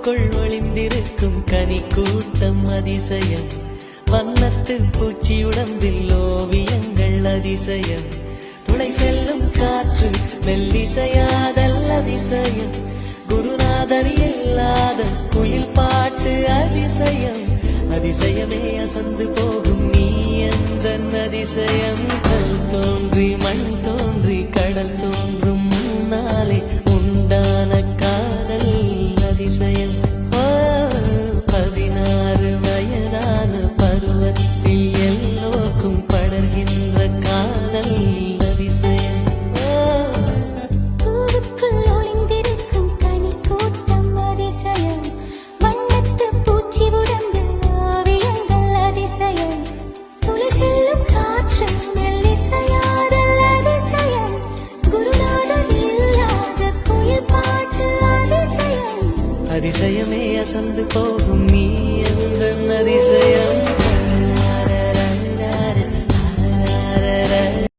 பூவுக்குள் ஒளிந்திருக்கும் கனி கூட்டம் அதிசயம். வண்ணத்து பூச்சி உடம்பில் ஓவியங்கள் அதிசயம். துளை செல்லும் காற்று மெல்லிசையாதல் அதிசயம். குருநாதர் இல்லாத குயில் பாட்டு அதிசயம். அதிசயமே அசந்து போகும் நீ எந்த அதிசயம். கல் தோன்றி மண் தோன்றி கடல் தோன்றும் முன்னாலே உண்டான காதல் அதிசயம். 16 வயதான பருவத்தில் எல்லோருக்கும் படர்கின்ற காதல் அதிசயம். பூவுக்குள் ஒளிந்திருக்கும் கனி கூட்டம் அதிசயம். வண்ணத்து பூச்சி உடம்பில் ஓவியங்கள் அதிசயம். துளி செல்லும் காற்று மெல்லிசையாதல் அதிசயம். குருநாதர் இல்லாத குயில் பாட்டு அதிசயம். அதிசயமே அசந்து போகும் நீ